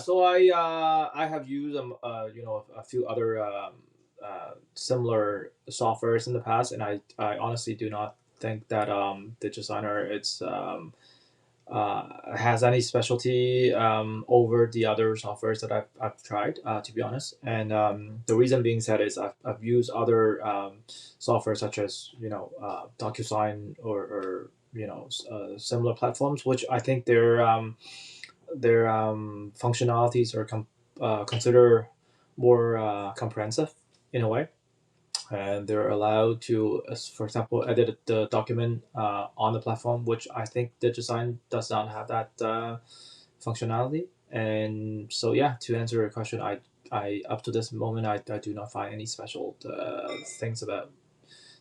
So I have used a few other similar softwares in the past, and I honestly do not think that DigiSigner has any specialty over the other softwares that I've tried, to be honest. And the reason being said is I've used other software such as DocuSign or similar platforms, which I think their functionalities are consider more comprehensive in a way, and they're allowed to, for example, edit the document on the platform, which I think DigiSign does not have that functionality. And so, yeah, to answer your question, I up to this moment, I do not find any special things about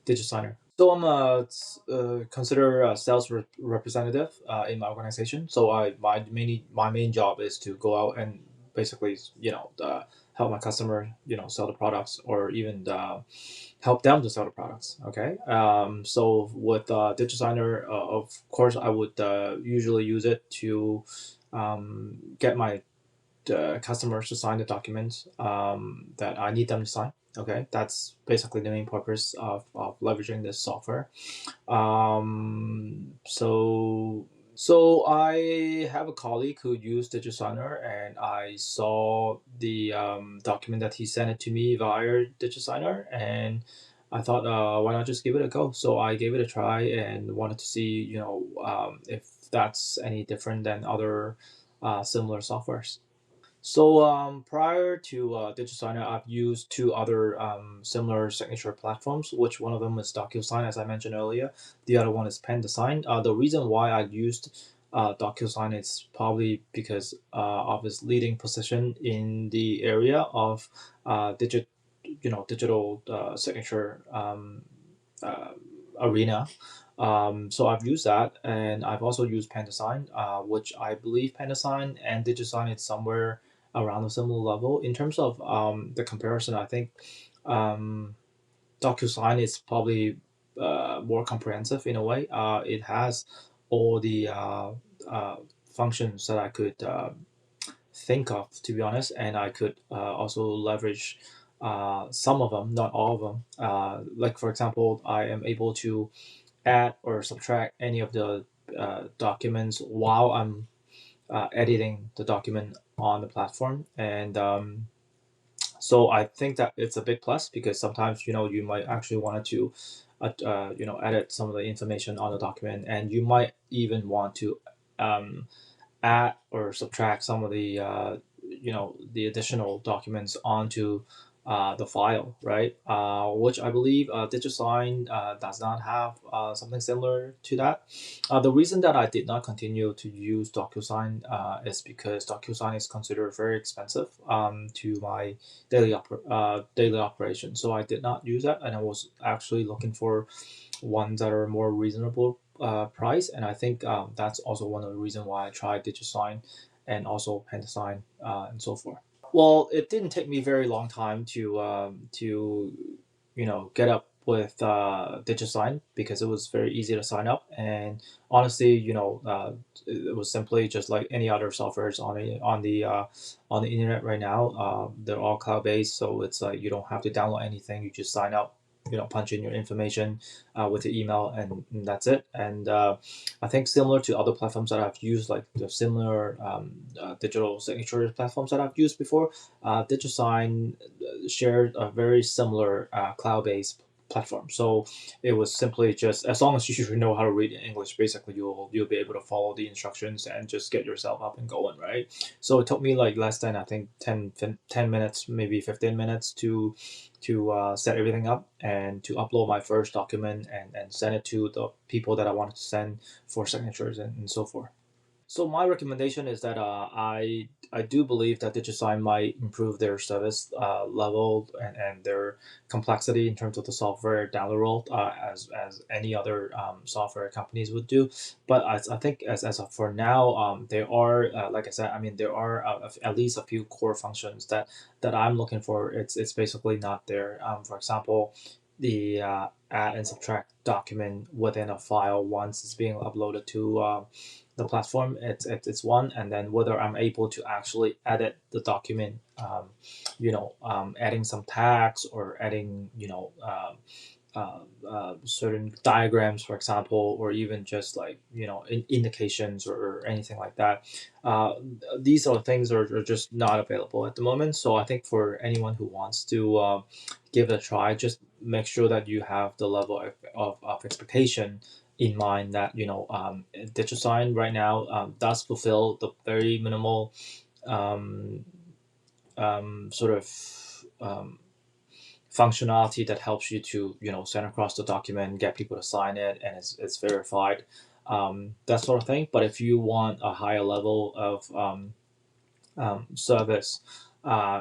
DigiSigner. So I'm consider a sales representative in my organization. So my main job is to go out and basically help my customer sell the products, or even help them to sell the products. Okay. So with DigiSigner, of course, I would usually use it to get my customers to sign the documents that I need them to sign. Okay, that's basically the main purpose of leveraging this software. So I have a colleague who used DigiSigner, and I saw the document that he sent it to me via DigiSigner, and I thought, why not just give it a go? So I gave it a try and wanted to see, if that's any different than other similar softwares. So prior to DigiSigner, I've used two other similar signature platforms, which one of them is DocuSign, as I mentioned earlier. The other one is PenDesign. The reason why I used DocuSign is probably because of its leading position in the area of digital signature uh, arena. So I've used that, and I've also used PenDesign, which I believe PenDesign and DigiSign is somewhere around a similar level in terms of the comparison. I think um, DocuSign is probably more comprehensive in a way. It has all the functions that I could think of, to be honest, and I could also leverage some of them, not all of them. Like for example, I am able to add or subtract any of the documents while I'm editing the document on the platform. And so I think that it's a big plus, because sometimes you might actually want to edit some of the information on the document, and you might even want to um, add or subtract some of the additional documents onto the file, right? Which I believe DigiSign does not have something similar to that. The reason that I did not continue to use DocuSign is because DocuSign is considered very expensive to my daily operation. So I did not use that, and I was actually looking for ones that are more reasonable price. And I think that's also one of the reasons why I tried DigiSign and also PenDesign and so forth. Well, it didn't take me very long time to get up with DigiSign, because it was very easy to sign up. And honestly, it was simply just like any other softwares on the internet right now. They're all cloud based, so it's like you don't have to download anything. You just sign up, punch in your information with the email, and that's it. And I think similar to other platforms that I've used, like the similar digital signature platforms that I've used before, DigiSign shared a very similar cloud-based platform. So it was simply just, as long as you know how to read English, basically you'll be able to follow the instructions and just get yourself up and going, right? So it took me like less than, I think, 10 minutes, maybe 15 minutes to set everything up and to upload my first document, and send it to the people that I wanted to send for signatures, and so forth. So my recommendation is that I do believe that DigiSign might improve their service level, and their complexity in terms of the software down the road, as any other software companies would do. But I think as of for now, there are, like I said, I mean, there are at least a few core functions that I'm looking for. It's basically not there. For example, the add and subtract document within a file once it's being uploaded to the platform. It's one, and then whether I'm able to actually edit the document, adding some tags or adding certain diagrams, for example, or even just like indications or anything like that. Uh, these are things are just not available at the moment. So I think for anyone who wants to give it a try, just make sure that you have the level of expectation in mind that DigiSign right now does fulfill the very minimal um, sort of functionality that helps you to send across the document, get people to sign it, and it's verified, that sort of thing. But if you want a higher level of service,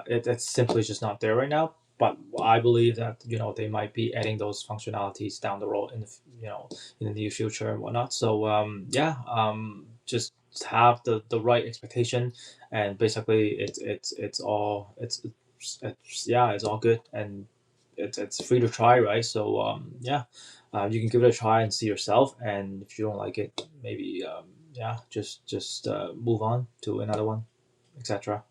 it's simply just not there right now. But I believe that they might be adding those functionalities down the road in in the near future and whatnot. So yeah, just have the right expectation, and basically it's all yeah, it's all good, and it's free to try, right? So yeah, you can give it a try and see yourself, and if you don't like it, maybe yeah, just move on to another one, etc.